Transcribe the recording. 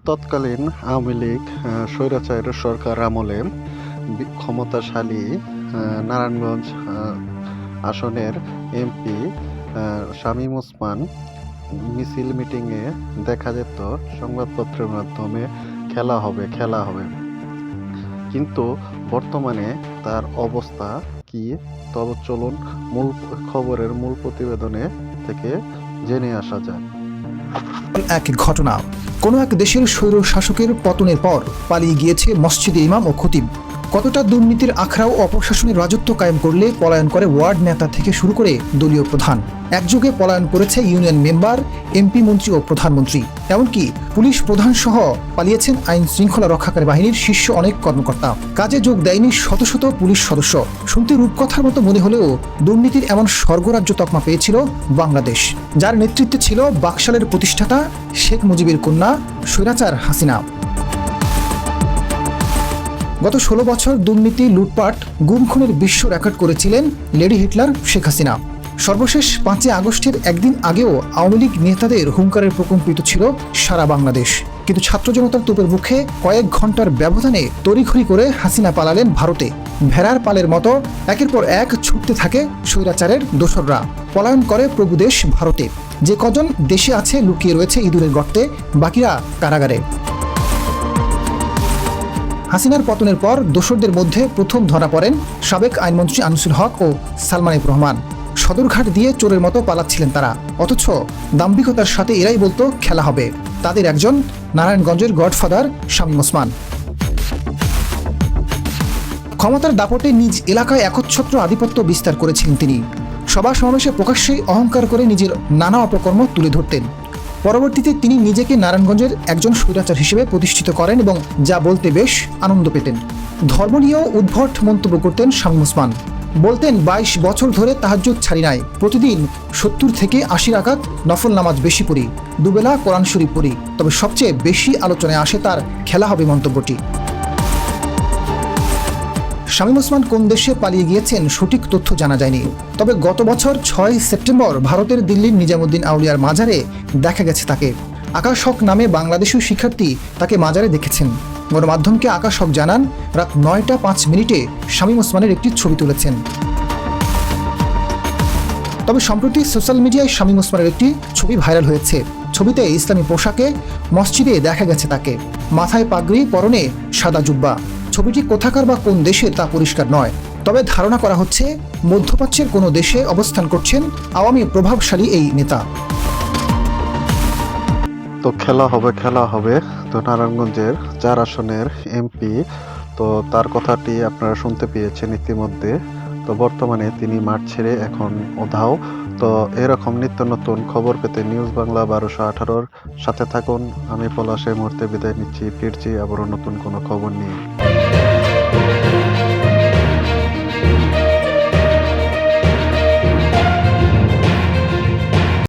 তৎকালীন আওয়ামী লীগ স্বৈরাচারের সরকার আমলে ক্ষমতাশালী নারায়ণগঞ্জ আসনের এমপি শামীম ওসমান মিছিল মিটিংয়ে দেখা যেত সংবাদপত্রের মাধ্যমে খেলা হবে, কিন্তু বর্তমানে তার অবস্থা কি? তবে চলুন খবরের মূল প্রতিবেদনে থেকে জেনে আসা যাক। এক ঘটনা, কোনো এক দেশের স্বৈর শাসকের পতনের পর পালিয়ে গিয়েছে মসজিদে ইমাম ও খতিব। কতটা দুর্নীতির আখড়া ও অপশাসনের রাজত্ব কায়েম করলে পলায়ন করে ওয়ার্ড নেতা থেকে শুরু করে দলীয় প্রধান। একযোগে পলায়ন করেছে ইউনিয়ন মেম্বার, এমপি, মন্ত্রী ও প্রধানমন্ত্রী। এমনকি পুলিশ প্রধান সহ পালিয়েছেন আইন শৃঙ্খলা রক্ষাকারী বাহিনীর শীর্ষ অনেক কর্মকর্তা। কাজে যোগ দেয়নি শত শত পুলিশ সদস্য। শুনতে রূপকথার মতো মনে হলেও দুর্নীতির এমন স্বর্গরাজ্য তকমা পেয়েছিল বাংলাদেশ, যার নেতৃত্বে ছিল বাকশালের প্রতিষ্ঠাতা শেখ মুজিবের কন্যা স্বৈরাচার হাসিনা। গত 16 বছর দুর্নীতি, লুটপাট, গুম খুনের বিশ্ব রেকর্ড করেছিলেন লেডি হিটলার শেখ হাসিনা। সর্বশেষ 5 আগস্টের একদিন আগেও আওয়ামী লীগ নেতাদের হুঙ্কারের প্রকম্পিত ছিল সারা বাংলাদেশ। কিন্তু ছাত্র জনতার তোপের মুখে কয়েক ঘন্টার ব্যবধানে তড়িঘড়ি করে হাসিনা পালালেন ভারতে। ভেড়ার পালের মতো একের পর এক ছুটতে থাকে স্বৈরাচারের দোসররা। পলায়ন করে প্রভুদেশ ভারতে। যে কজন দেশে আছে লুকিয়ে রয়েছে ইঁদুরের গর্তে, বাকিরা কারাগারে। হাসিনার পতনের পর দোসরদের মধ্যে প্রথম ধরা পড়েন সাবেক আইনমন্ত্রী আনিসুল হক ও সালমান এফ রহমান। সদরঘাট দিয়ে চোরের মতো পালাচ্ছিলেন তারা, অথচ দাম্ভিকতার সাথে এরাই বলতো খেলা হবে। তাদের একজন নারায়ণগঞ্জের গডফাদার শামীম ওসমান। ক্ষমতার দাপটে নিজ এলাকায় একচ্ছত্র আধিপত্য বিস্তার করেছিলেন তিনি। সভা সমাবেশে প্রকাশ্যেই অহংকার করে নিজের নানা অপকর্ম তুলে ধরতেন। পরবর্তীতে তিনি নিজেকে নারায়ণগঞ্জের একজন স্বৈরাচার হিসেবে প্রতিষ্ঠিত করেন এবং যা বলতে বেশ আনন্দ পেতেন। ধর্ম নিয়েও উদ্ভট মন্তব্য করতেন শামীম ওসমান। বলতেন 22 বছর ধরে তাহাজ্জুদ ছাড়ি নাই, প্রতিদিন 70 থেকে 80 রাকাত নফল নামাজ বেশি পড়ি, দুবেলা কোরআন শরীফ পড়ি। তবে সবচেয়ে বেশি আলোচনায় আসে তার খেলা হবে মন্তব্যটি। শামীম ওসমান কোন দেশে পালিয়ে গিয়েছেন সঠিক তথ্য জানা যায়নি। তবে গত বছর 6 সেপ্টেম্বর ভারতের দিল্লির নিজামুদ্দিন আউলিয়ার মাজারে দেখা গেছে তাকে। আকাশ হক নামে বাংলাদেশীয় শিক্ষার্থী তাকে মাজারে দেখেছেন। গণমাধ্যমকে আকাশ হক জানান, রাত 9টা 5 মিনিটে শামীম ওসমানের একটি ছবি তুলেছেন। তবে সম্প্রতি সোশ্যাল মিডিয়ায় শামীম ওসমানের একটি ছবি ভাইরাল হয়েছে। ছবিতে ইসলামী পোশাকে মসজিদে দেখা গেছে তাকে, মাথায় পাগড়ি, পরনে সাদা জুব্বা। ছবিটি কোথাকার বা কোন দেশের তা পরিষ্কার নয়, তবে ধারণা করা হচ্ছে মধ্যপ্রাচ্যের কোনো দেশে অবস্থান করছেন আওয়ামী প্রভাবশালী এই নেতা। তো খেলা হবে তো নারায়ণগঞ্জের 4 আসনের এমপি, তো তার কথাটি আপনারা শুনতে পেয়েছেন ইতিমধ্যে। তো বর্তমানে তিনি মাঠ ছেড়ে এখন উধাও। তো এরকম নিত্য নতুন খবর পেতে নিউজ বাংলা 1218-র সাথে থাকুন। আমি পলাশ এই মুহূর্তে বিদায় নিচ্ছি, ফিরছি আবারও নতুন কোনো খবর নিয়ে।